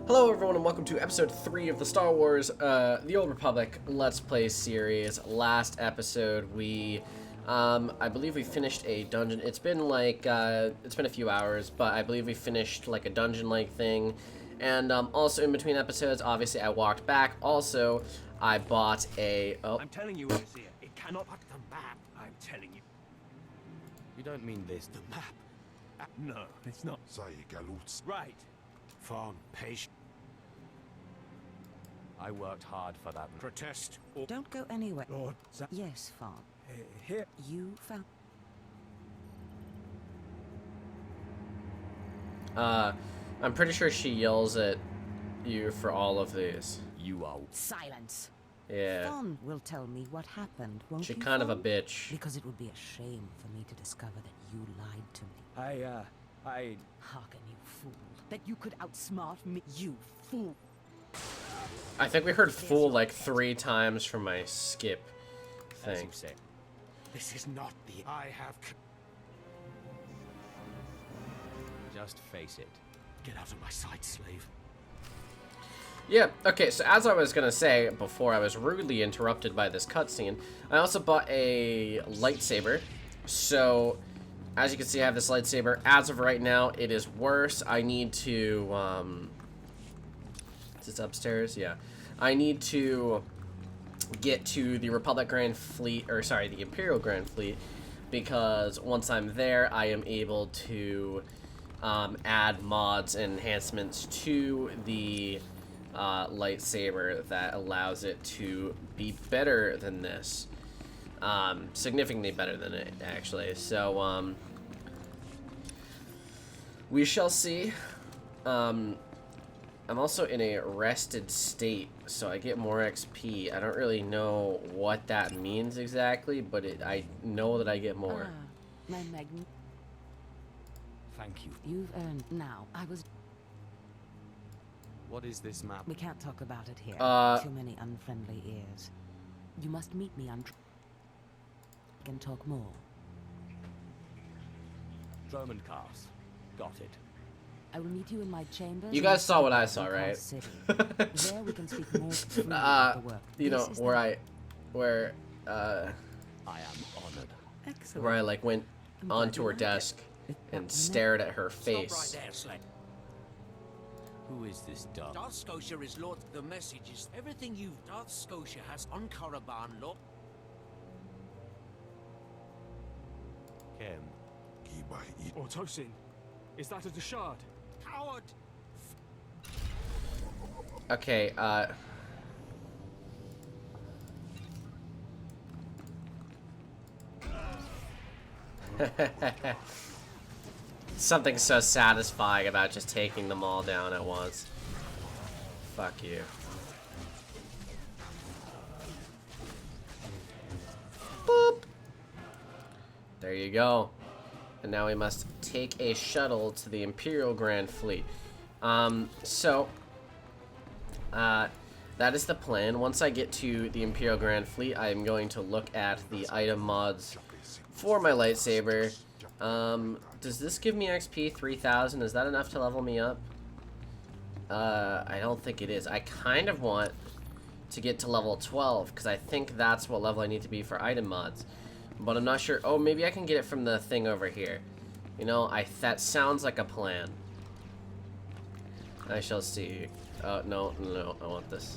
Hello everyone and welcome to episode 3 of the Star Wars The Old Republic Let's Play series. Last episode we, I believe we finished a dungeon. It's been like, it's been a few hours, but I believe we finished like a dungeon-like thing. And also in between episodes, obviously I walked back. Also, I bought a, I'm telling you, Overseer, it cannot pack the map. I'm telling you. You don't mean this. The map. No, it's not. Right. Farm, patient. I worked hard for that. Protest or Don't go anywhere. Lord. Yes, Farm. Here. You found. I'm pretty sure she yells at you for all of these. You are. Silence. Yeah. Fawn will tell me what happened, won't She's you, kind of a Fawn? bitch. Because it would be a shame for me to discover that you lied to me. I Hearken, you fool. That you could outsmart me, you fool. I think we heard fool like 3 times from my skip As you thing. say. This is not the. I have. Just face it. Get out of my sight, slave. Yeah, okay, so as I was gonna say before I was rudely interrupted by this cutscene, I also bought a lightsaber. So, as you can see, I have this lightsaber. As of right now, it is worse. I need to, is this upstairs? Yeah. I need to get to the Republic Grand Fleet, or sorry, the Imperial Grand Fleet, because once I'm there, I am able to add mods and enhancements to the lightsaber that allows it to be better than this. Significantly better than it, actually. So, we shall see. I'm also in a rested state, so I get more XP. I don't really know what that means exactly, but I know that I get more. My magnet. Thank you. You've earned. Now, I was. What is this map? We can't talk about it here. Too many unfriendly ears. You must meet me on. We can talk more. Roman cars. Got it. I will meet you in my chambers. You guys saw what I saw, right? There we can speak more freely about the work. You know, This is where the- I am honored. Excellent. where I like went I'm glad onto you her like it. desk If that and were stared at her Stop face. right there, Slade. Who is this Darth? Darth Scotia is Lord. The message is everything you've. Darth Scotia has on Caravan, Lord. Kem. Autosin. Is that a Deshard? Coward! Okay, something so satisfying about just taking them all down at once. Fuck you. Boop. There you go. And now we must take a shuttle to the Imperial Grand Fleet. That is the plan. Once I get to the Imperial Grand Fleet, I am going to look at the item mods for my lightsaber. Does this give me XP 3000? Is that enough to level me up? I don't think it is. I kind of want to get to level 12 because I think that's what level I need to be for item mods. But I'm not sure. Oh, maybe I can get it from the thing over here. You know, that sounds like a plan. I shall see. No, I want this.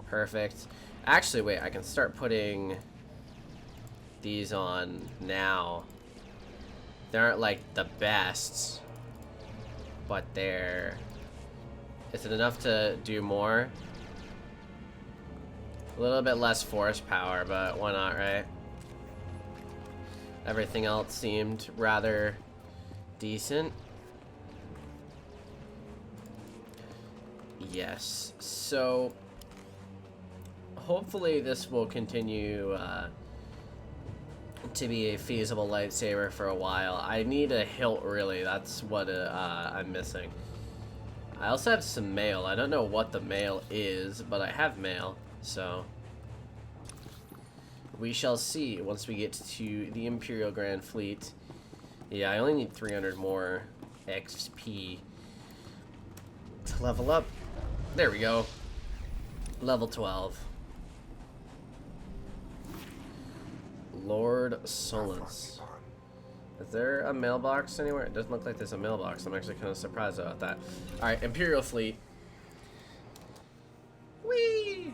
Perfect. Actually, wait, I can start putting these on now. They aren't like the best, but they're... Is it enough to do more? A little bit less force power, but why not, right? Everything else seemed rather decent. Yes, so hopefully this will continue to be a feasible lightsaber for a while. I need a hilt, really. That's what I'm missing. I also have some mail. I don't know what the mail is, but I have mail, so we shall see once we get to the Imperial Grand Fleet. Yeah, I only need 300 more XP. to level up. There we go. Level 12. Lord Solence. Is there a mailbox anywhere? It doesn't look like there's a mailbox. I'm actually kind of surprised about that. Alright, Imperial Fleet. Whee!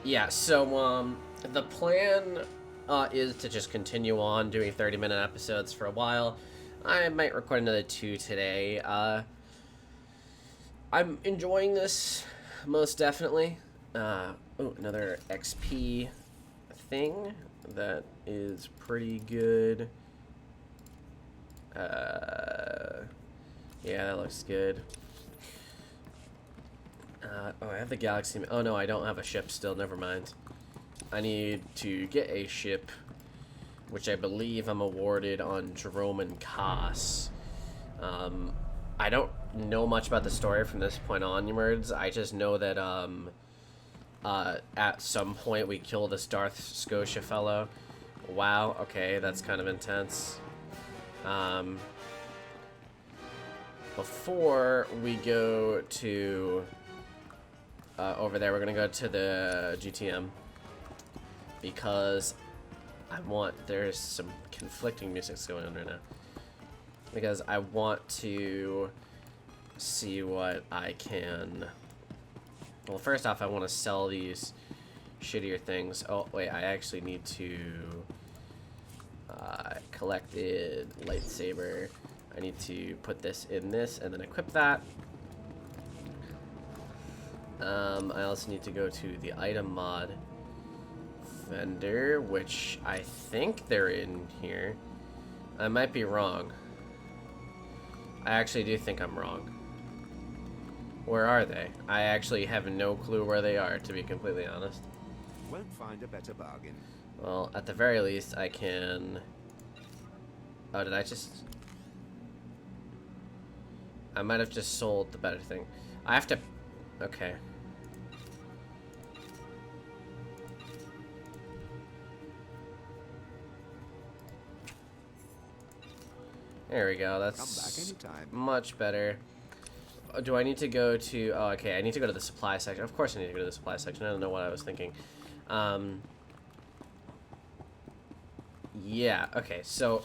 Yeah, so, the plan is to just continue on doing 30-minute episodes for a while. I might record another 2 today. I'm enjoying this, most definitely. Ooh, another XP thing that is pretty good. Yeah, that looks good. Oh, I have the Galaxy... Oh, no, I don't have a ship still. Never mind. I need to get a ship, which I believe I'm awarded on Droman Kaas. I don't know much about the story from this point onwards. I just know that, at some point we kill this Darth Scotia fellow. Wow, okay, that's kind of intense. Before we go to over there, we're gonna go to the GTM because there's some conflicting music going on right now, because I want to see what I can. Well, first off, I want to sell these shittier things. Oh wait, I actually need to collected lightsaber. I need to put this in this and then equip that. I also need to go to the item mod vendor, which I think they're in here. I might be wrong. I actually do think I'm wrong. Where are they? I actually have no clue where they are, to be completely honest. Won't find a better bargain. Well, at the very least, I can... Oh, did I just... I might have just sold the better thing. I have to... Okay. There we go. That's much better. Do I need to go to... Oh, okay. I need to go to the supply section. Of course I need to go to the supply section. I don't know what I was thinking. Yeah. Okay. So...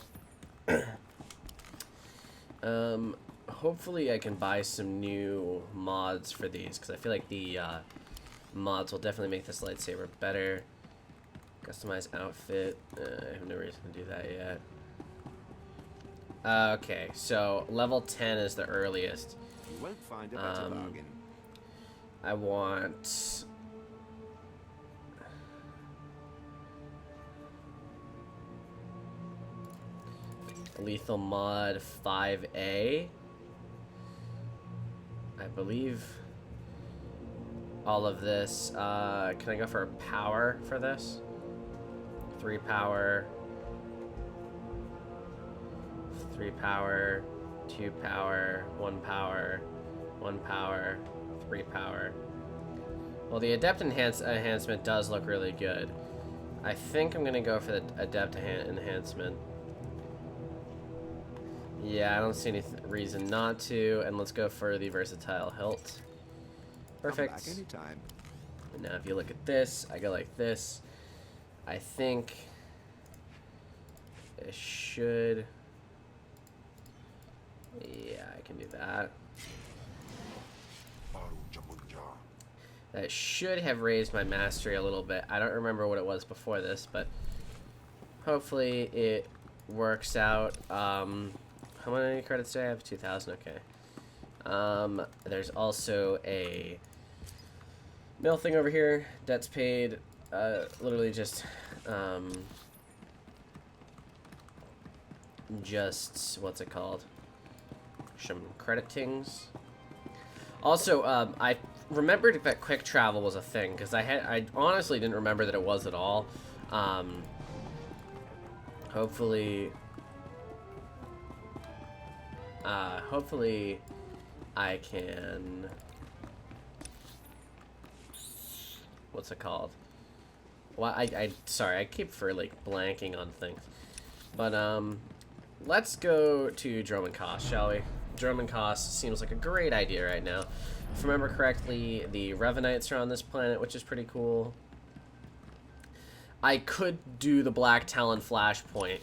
hopefully I can buy some new mods for these, because I feel like the mods will definitely make this lightsaber better. Customize outfit. I have no reason to do that yet. Okay, so level 10 is the earliest. You won't find a better bargain. I want... Lethal mod 5A. I believe all of this. Can I go for power for this? 3 power. 3 power. 2 power. 1 power. 1 power. 3 power. Well, the Adept enhancement does look really good. I think I'm gonna go for the Adept enhancement. Yeah, I don't see any reason not to, and let's go for the versatile hilt. Perfect. Come back anytime. And now if you look at this, I go like this. I think it should... Yeah, I can do that. That should have raised my mastery a little bit. I don't remember what it was before this, but hopefully it works out. How many credits do I have? 2,000, okay. There's also a mail thing over here. Debts paid. Literally just what's it called? Some creditings. Also, I remembered that quick travel was a thing, because I honestly didn't remember that it was at all. Hopefully I can... What's it called? Well, sorry, I keep for like blanking on things. But let's go to Dromancos, shall we? Dromancos seems like a great idea right now. If I remember correctly, the Revanites are on this planet, which is pretty cool. I could do the Black Talon flashpoint,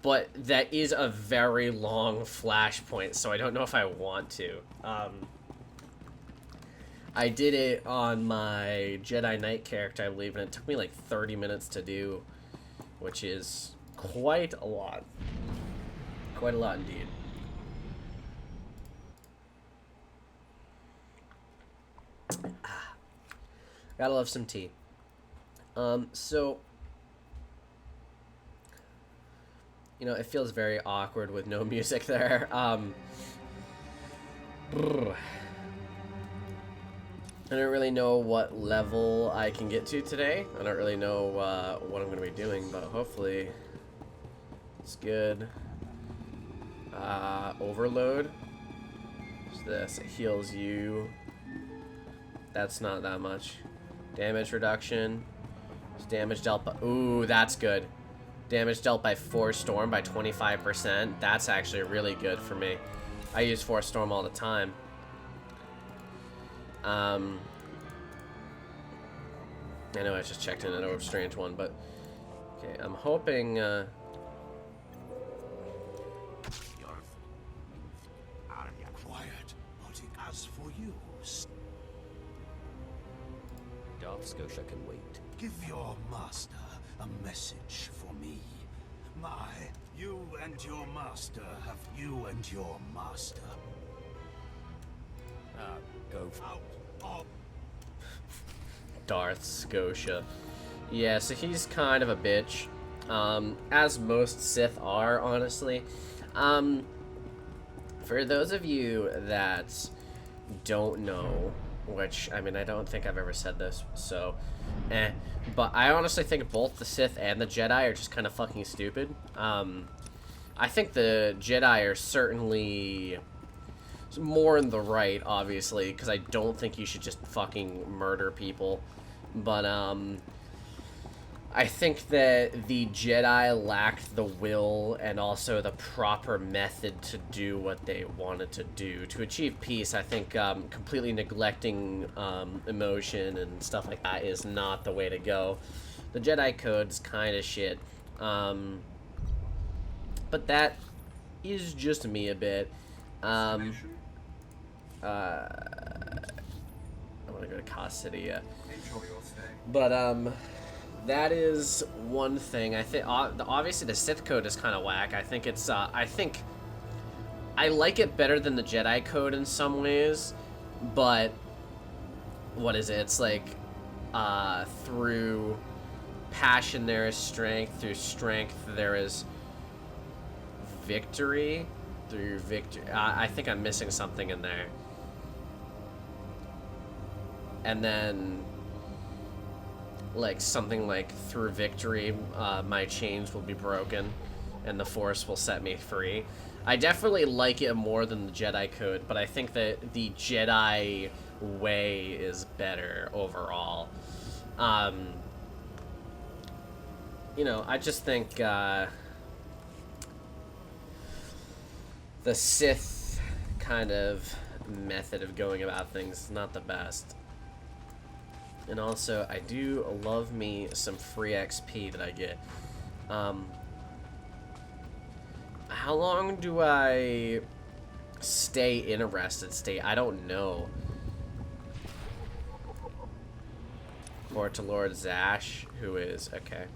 but that is a very long flashpoint, so I don't know if I want to. I did it on my Jedi Knight character, I believe, and it took me like 30 minutes to do, which is quite a lot. Quite a lot indeed. Gotta love some tea. So, you know, it feels very awkward with no music there. I don't really know what level I can get to today. I don't really know what I'm going to be doing, but hopefully it's good. Overload. What's this? It heals you. That's not that much. Damage reduction. It's damage dealt by... Ooh, that's good. Damage dealt by Force Storm by 25%. That's actually really good for me. I use Force Storm all the time. I know I just checked in an strange one, but... Okay, I'm hoping... Quiet. As for you, Darth Scotia can wait. give your master a message for me. You and your master have you and your master. Go Out of Darth Scotia. Yeah, so he's kind of a bitch. As most Sith are, honestly. For those of you that don't know, which, I mean, I don't think I've ever said this, so, but I honestly think both the Sith and the Jedi are just kind of fucking stupid. I think the Jedi are certainly more in the right, obviously, because I don't think you should just fucking murder people, but, I think that the Jedi lacked the will and also the proper method to do what they wanted to do. To achieve peace, I think completely neglecting emotion and stuff like that is not the way to go. The Jedi Code's kind of shit. But that is just me a bit. I want to go to Cos City, yeah. But, that is one thing. I think obviously the Sith code is kind of whack. I think it's I think I like it better than the Jedi code in some ways, but what is it? It's like through passion there is strength, through strength there is victory, through victory. I think I'm missing something in there. And then like something like through victory, my chains will be broken and the Force will set me free. I definitely like it more than the Jedi code, but I think that the Jedi way is better overall. You know, I just think the Sith kind of method of going about things is not the best. And also, I do love me some free XP that I get. How long do I stay in a rested state? I don't know. Or to Lord Zash, who is... Okay,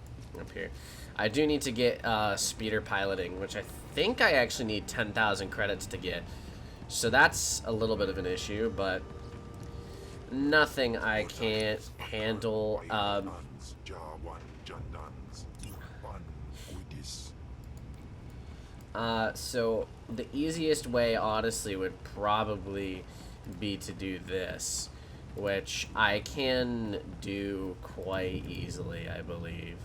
up here. I do need to get speeder piloting, which I think I actually need 10,000 credits to get. So that's a little bit of an issue, but... nothing I can't handle. So the easiest way, honestly, would probably be to do this, which I can do quite easily, I believe.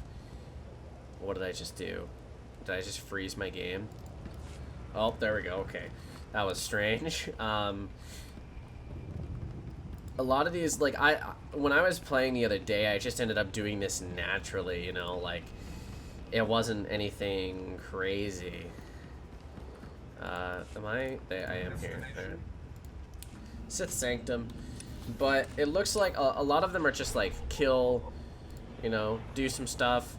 What did I just do? Did I just freeze my game? Oh, there we go. Okay, that was strange. A lot of these, like, when I was playing the other day, I just ended up doing this naturally, you know, like, it wasn't anything crazy. Am I? I am here. Right. Sith Sanctum. But it looks like a lot of them are just like kill, you know, do some stuff.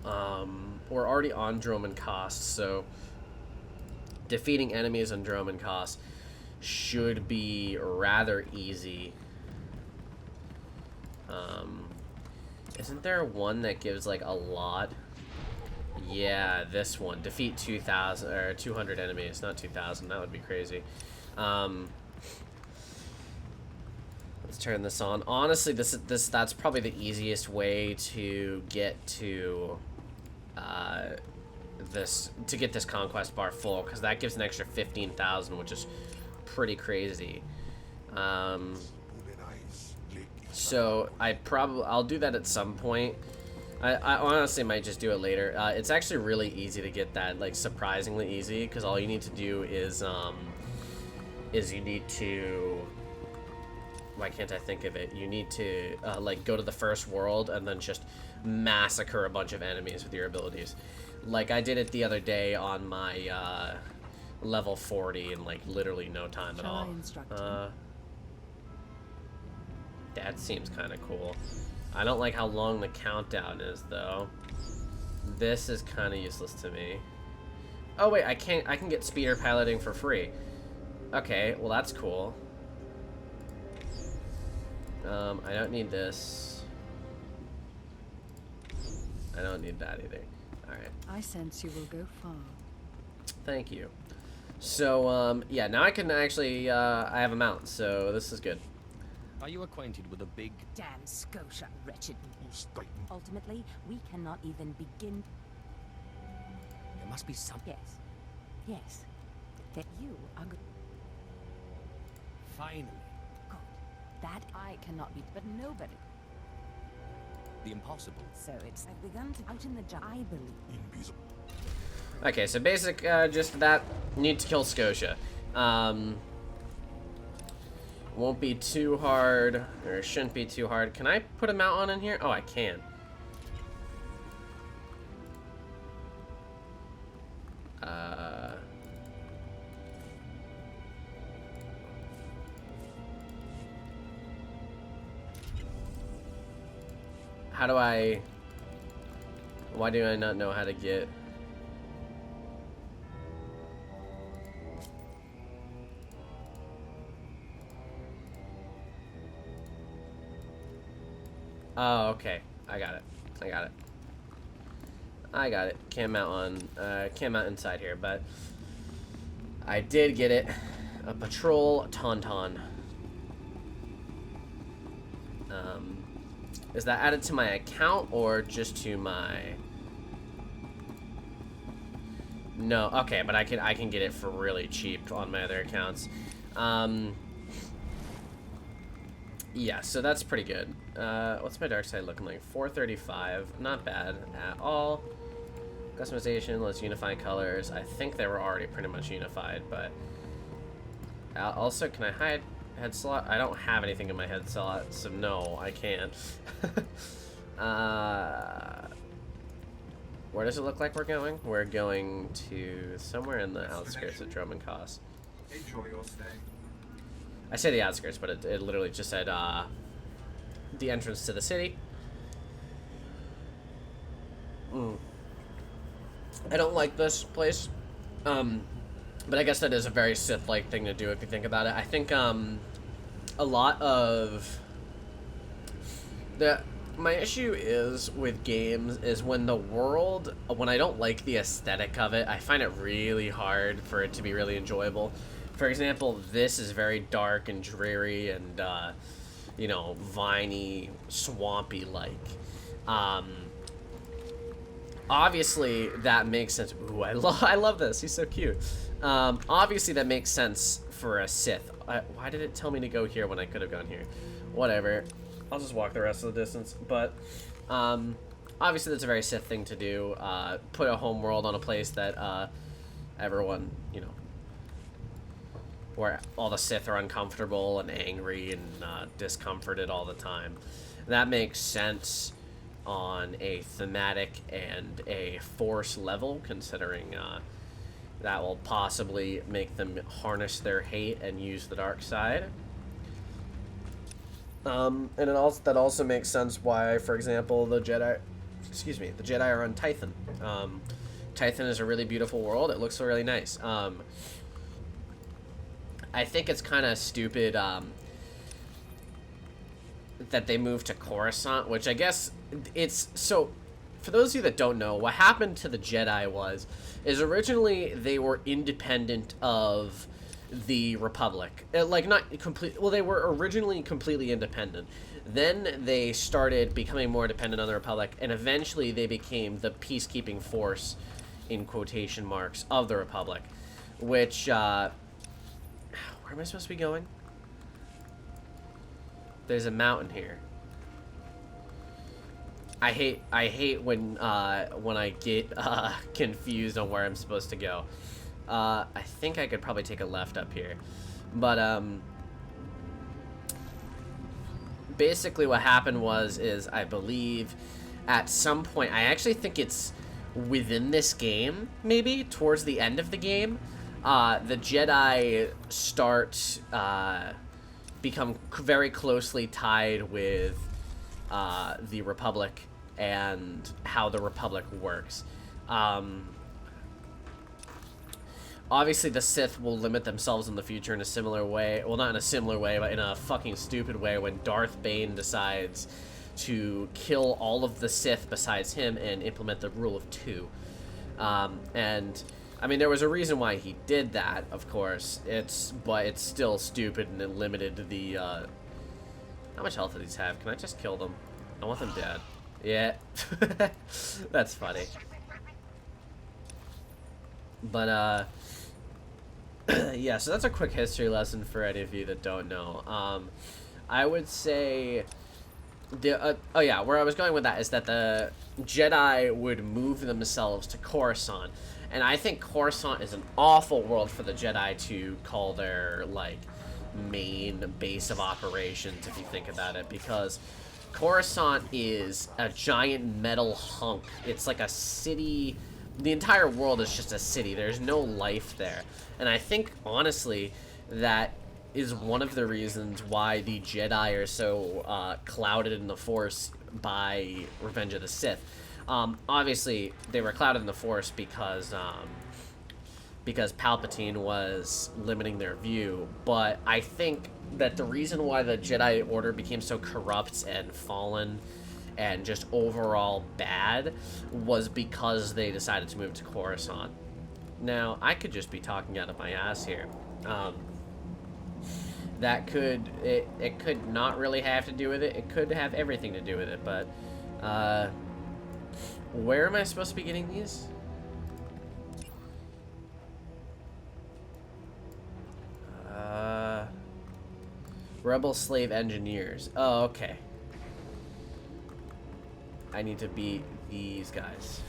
We're already on Droman Cost, so defeating enemies on Droman Cost should be rather easy. Isn't there one that gives like a lot? Yeah, this one. Defeat 2,000 or 200 enemies, not 2,000. That would be crazy. Let's turn this on. Honestly, that's probably the easiest way to get to this conquest bar full, because that gives an extra 15,000, which is pretty crazy. So I'll do that at some point. I honestly might just do it later. It's actually really easy to get that, like surprisingly easy, because all you need to do is you need to, why can't I think of it? You need to like go to the first world and then just massacre a bunch of enemies with your abilities. Like I did it the other day on my level 40 in like literally no time at all. That seems kind of cool. I don't like how long the countdown is though. This is kind of useless to me. Oh wait, I can get speeder piloting for free. Okay, well that's cool. I don't need this. I don't need that either. Alright. I sense you will go far. Thank you. So, yeah, now I can actually, I have a mount, so this is good. Are you acquainted with a big... Damn Scotia, wretched. Ultimately, we cannot even begin. There must be some... Yes. Yes. That you are good. Finally. Good. That I cannot be, but nobody. The impossible. So I've begun to out in the jungle, I believe. Okay, so basic, just that, need to kill Scotia. Won't be too hard, or shouldn't be too hard. Can I put a mount on in here? Oh, I can. How do I... Why do I not know how to get... Oh, okay. I got it. I got it. I got it. Can't mount inside here, but I did get it. A patrol tauntaun. Is that added to my account or just to my... No, okay, but I can get it for really cheap on my other accounts. Yeah, so that's pretty good. What's my dark side looking like? 435, not bad at all. Customization, let's unify colors. I think they were already pretty much unified, but also, can I hide head slot? I don't have anything in my head slot, so no, I can't. Where does it look like we're going? We're going to somewhere in the outskirts of Droman Cost. Enjoy your stay. I say the outskirts, but it literally just said the entrance to the city. I don't like this place, but I guess that is a very Sith-like thing to do if you think about it. I think a lot of my issue is with games is when I don't like the aesthetic of it, I find it really hard for it to be really enjoyable. For example, this is very dark and dreary and, you know, viney, swampy-like. Obviously, that makes sense. Ooh, I love this. He's so cute. Obviously, that makes sense for a Sith. Why did it tell me to go here when I could have gone here? Whatever. I'll just walk the rest of the distance. But, obviously, that's a very Sith thing to do. Put a home world on a place that, everyone, you know, where all the Sith are uncomfortable and angry and discomforted all the time. That makes sense on a thematic and a force level, considering that will possibly make them harness their hate and use the dark side. And that also makes sense why, for example, the Jedi are on Tython. Tython is a really beautiful world. It looks really nice. I think it's kind of stupid that they moved to Coruscant, which I guess it's so. For those of you that don't know, what happened to the Jedi is originally they were independent of the Republic. Like, not complete. Well, they were originally completely independent. Then they started becoming more dependent on the Republic, and eventually they became the peacekeeping force, in quotation marks, of the Republic. Which, where am I supposed to be going? There's a mountain here. I hate when I get confused on where I'm supposed to go. I think I could probably take a left up here, but basically what happened is I believe at some point, I actually think it's within this game, maybe towards the end of the game, the Jedi start become very closely tied with the Republic and how the Republic works. Obviously, the Sith will limit themselves in the future in a similar way. Well, not in a similar way, but in a fucking stupid way when Darth Bane decides to kill all of the Sith besides him and implement the rule of 2. And, I mean, there was a reason why he did that, of course. But it's still stupid, and it limited the, How much health do these have? Can I just kill them? I want them dead. Yeah. That's funny. But, yeah, so that's a quick history lesson for any of you that don't know. I would say, oh yeah, where I was going with that is that the Jedi would move themselves to Coruscant, and I think Coruscant is an awful world for the Jedi to call their, like, main base of operations, if you think about it, because Coruscant is a giant metal hunk. It's like a city. The entire world is just a city. There's no life there. And I think, honestly, that is one of the reasons why the Jedi are so clouded in the Force by Revenge of the Sith. Obviously, they were clouded in the Force because Palpatine was limiting their view. But I think that the reason why the Jedi Order became so corrupt and fallen and just overall bad was because they decided to move to Coruscant. Now, I could just be talking out of my ass here. That could, it could not really have to do with it. It could have everything to do with it, but, where am I supposed to be getting these? Rebel slave engineers. Oh, okay. I need to beat these guys.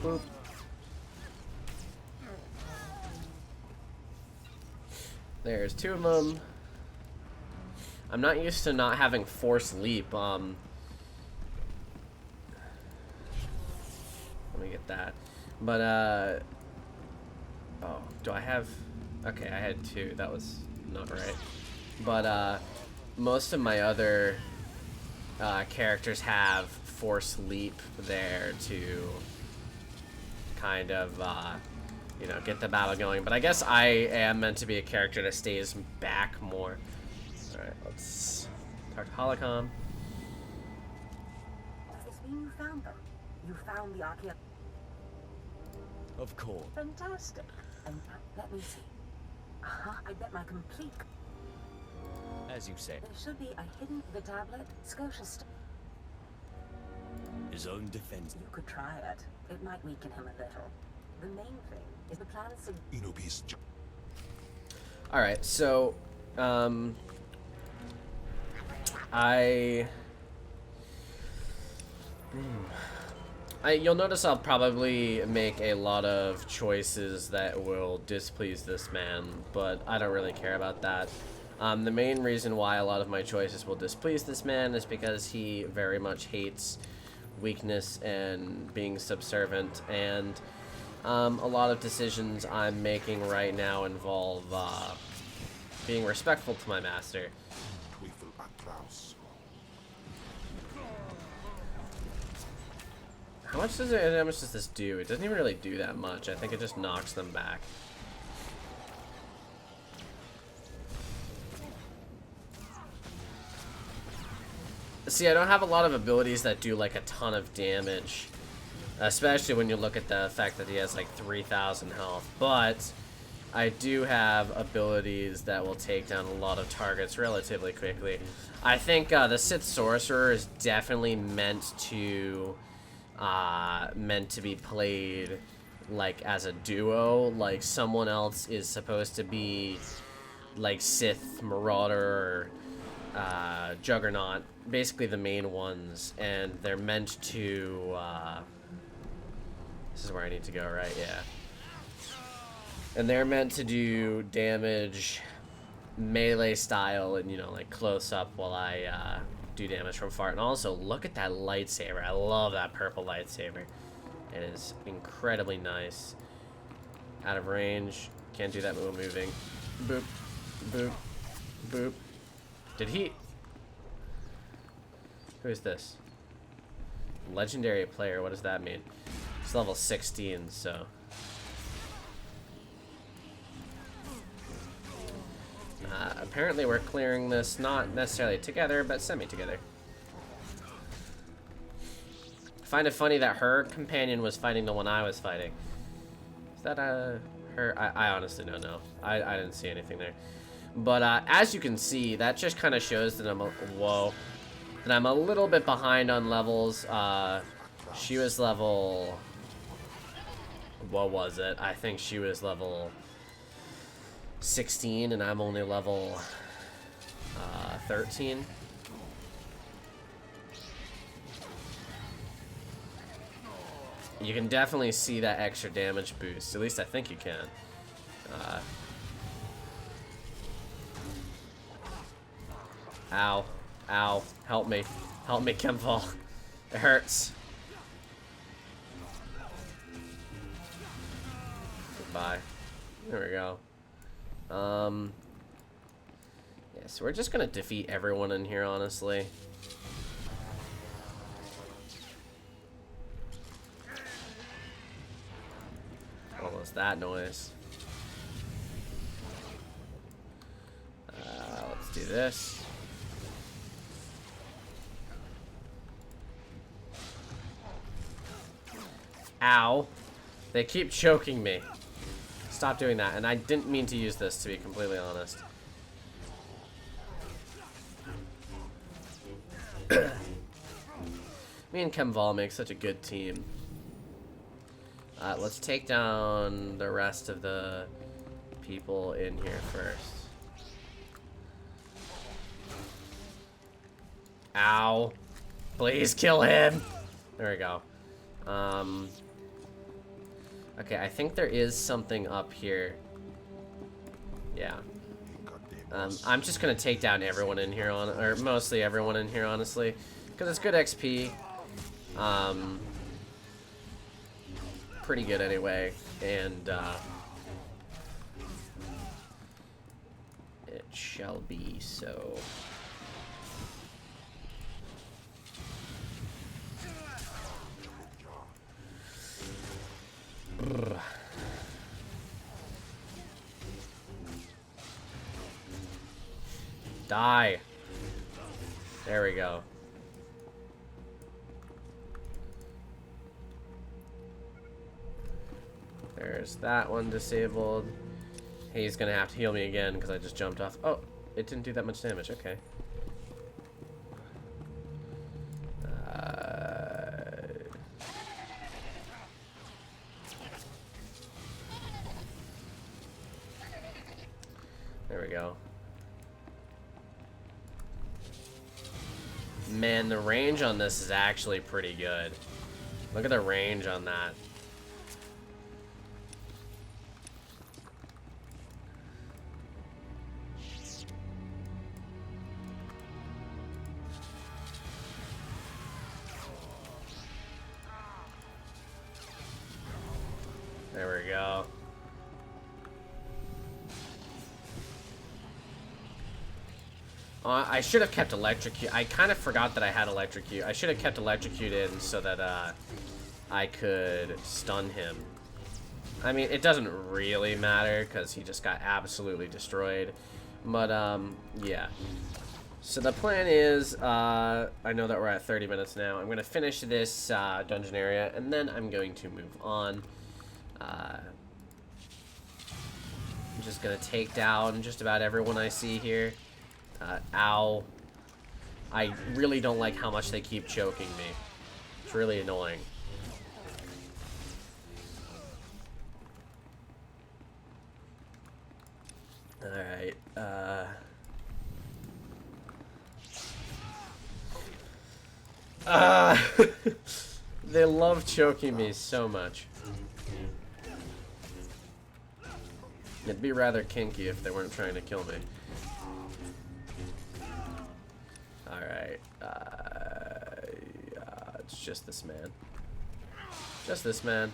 Boop. There's 2 of them. I'm not used to not having force leap. Let me get that. But, oh, do I have... Okay, I had 2. That was not right. But, most of my other characters have force leap there to kind of, you know, get the battle going. But I guess I am meant to be a character that stays back more. Alright, let's talk to Holocom. Does this mean you found them? You found the archaeology? Of course. Fantastic. And let me see. I bet my complete... As you said, There should be a hidden... The tablet? Scotia his own defense. You could try it. It might weaken him a little. The main thing is the plan is... Alright, so, you'll notice I'll probably make a lot of choices that will displease this man, but I don't really care about that. The main reason why a lot of my choices will displease this man is because he very much hates weakness and being subservient, and a lot of decisions I'm making right now involve being respectful to my master. How much does this do? It doesn't even really do that much. I think it just knocks them back. See, I don't have a lot of abilities that do like a ton of damage, especially when you look at the fact that he has like 3,000 health, but I do have abilities that will take down a lot of targets relatively quickly. I think the Sith Sorcerer is definitely meant to be played like as a duo. Like someone else is supposed to be like Sith, Marauder, or Juggernaut, basically the main ones, and they're meant to this is where I need to go, right? Yeah. And they're meant to do damage melee style and, you know, like close up while I do damage from far. And also, look at that lightsaber. I love that purple lightsaber. It is incredibly nice. Out of range. Can't do that while moving. Boop. Boop. Boop. Did he... Who is this? Legendary player. What does that mean? It's level 16, so... apparently we're clearing this not necessarily together, but semi-together. I find it funny that her companion was fighting the one I was fighting. Is that her? I honestly don't know. I didn't see anything there. But as you can see, that just kind of shows that I'm a little bit behind on levels. She was level... What was it? I think she was level 16 and I'm only level 13. You can definitely see that extra damage boost. At least I think you can. Ow. Ow. Help me. Help me, Kemval. It hurts. Goodbye. There we go. Yeah, so we're just gonna defeat everyone in here, honestly. What was that noise? Let's do this. Ow. They keep choking me. Stop doing that. And I didn't mean to use this, to be completely honest. Me and Kemval make such a good team. Let's take down the rest of the people in here first. Ow. Please kill him. There we go. Okay, I think there is something up here. Yeah. I'm just gonna take down everyone in here, or mostly everyone in here, honestly, because it's good XP. Pretty good anyway, and it shall be so. Die. There we go. There's that one disabled. He's gonna have to heal me again because I just jumped off. Oh, it didn't do that much damage. Okay. There we go. Man, the range on this is actually pretty good. Look at the range on that. I should have kept electrocute. I kind of forgot that I had electrocute. I should have kept electrocute in so that I could stun him. I mean, it doesn't really matter because he just got absolutely destroyed. But yeah. So the plan is, I know that we're at 30 minutes now. I'm going to finish this dungeon area, and then I'm going to move on. I'm just going to take down just about everyone I see here. Ow. I really don't like how much they keep choking me. It's really annoying. Alright, they love choking me so much. It'd be rather kinky if they weren't trying to kill me. Alright, it's just this man. Just this man.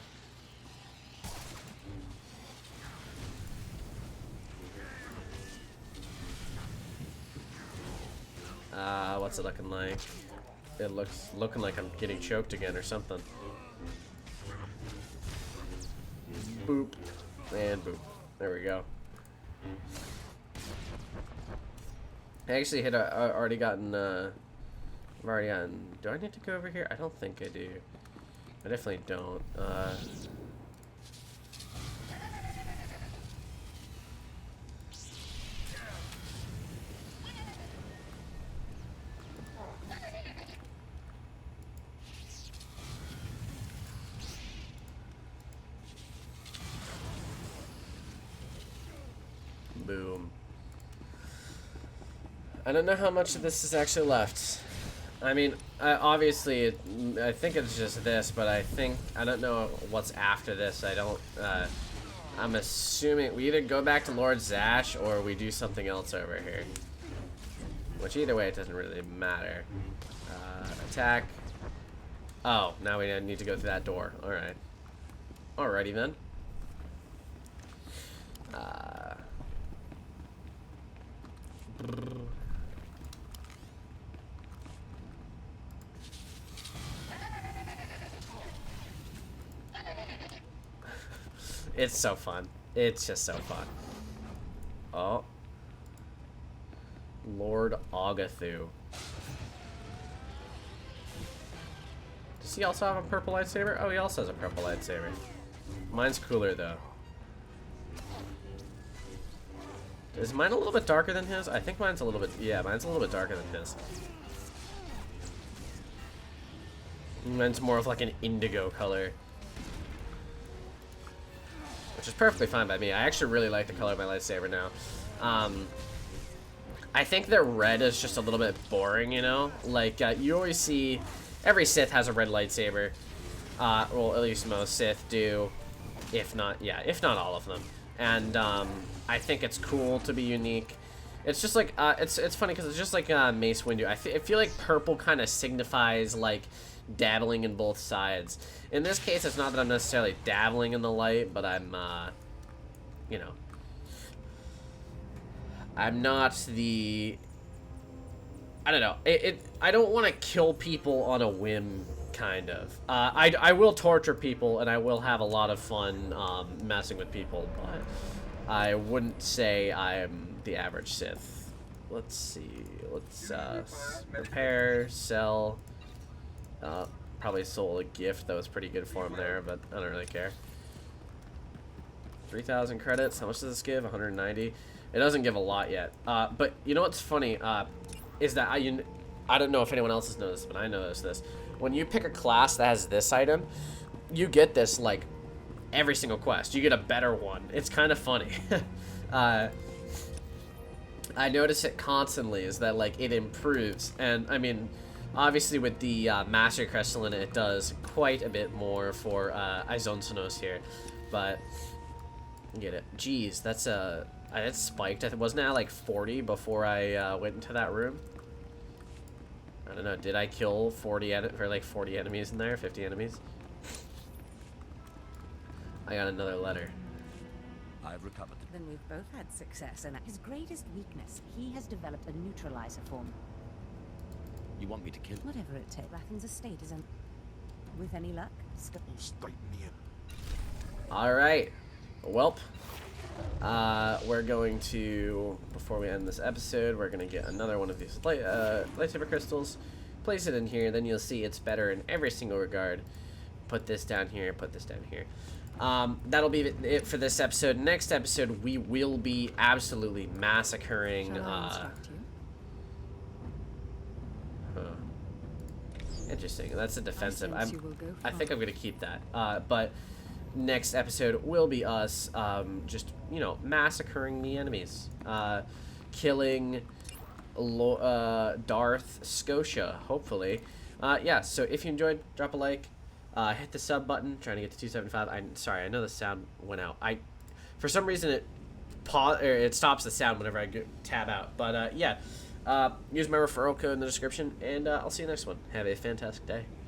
What's it looking like? It looking like I'm getting choked again or something. Boop. And boop. There we go. I actually hit already gotten, I've already gotten, do I need to go over here? I don't think I do. I definitely don't. Boom. I don't know how much of this is actually left. I mean, obviously, I think it's just this, but I don't know what's after this. I'm assuming we either go back to Lord Zash or we do something else over here. Which either way, it doesn't really matter. Attack. Oh, now we need to go through that door. Alright. Alrighty then. It's so fun. It's just so fun. Oh. Lord Agathu. Does he also have a purple lightsaber? Oh, he also has a purple lightsaber. Mine's cooler, though. Is mine a little bit darker than his? I think mine's a little bit... Yeah, mine's a little bit darker than his. Mine's more of like an indigo color. Which is perfectly fine by me. I actually really like the color of my lightsaber now. I think that red is just a little bit boring, you know? Like, you always see... Every Sith has a red lightsaber. Well, at least most Sith do. If not, yeah, if not all of them. And, I think it's cool to be unique. It's just like, it's funny because it's just like Mace Windu. I feel like purple kind of signifies, like, dabbling in both sides. In this case, it's not that I'm necessarily dabbling in the light, but I'm, you know. I'm not the... I don't know. I don't want to kill people on a whim, kind of. I will torture people, and I will have a lot of fun messing with people, but I wouldn't say I'm the average Sith. Let's see. Let's repair, sell. Probably sold a gift that was pretty good for him there, but I don't really care. 3,000 credits. How much does this give? 190. It doesn't give a lot yet. But you know what's funny? Is that I don't know if anyone else has noticed, but I noticed this. When you pick a class that has this item, you get this like every single quest. You get a better one. It's kind of funny. I notice it constantly. Is that like it improves, and I mean, obviously with the Master Crystalline, it does quite a bit more for Isonsonos here, but get it. Jeez, that's it's spiked. Wasn't that like 40 before I went into that room? I don't know. Did I kill 40 enemies in there? 50 enemies? I got another letter. I've recovered. Then we've both had success, and his greatest weakness, he has developed a neutralizer form. You want me to kill? Whatever it takes. Rathan's estate is with any luck, Alright. Welp. We're going to, before we end this episode, we're going to get another one of these lightsaber crystals. Place it in here, then you'll see it's better in every single regard. Put this down here, put this down here. That'll be it for this episode. Next episode, we will be absolutely massacring... Shall I instruct you? Interesting. That's a defensive. I sense you will go I far. think I'm going to keep that. But next episode will be us just, you know, massacring the enemies. Killing Darth Scotia, hopefully. Yeah, so if you enjoyed, drop a like. Hit the sub button. Trying to get to 275. I'm sorry, I know the sound went out. For some reason it stops the sound whenever I tab out. But yeah, use my referral code in the description, and I'll see you next one. Have a fantastic day.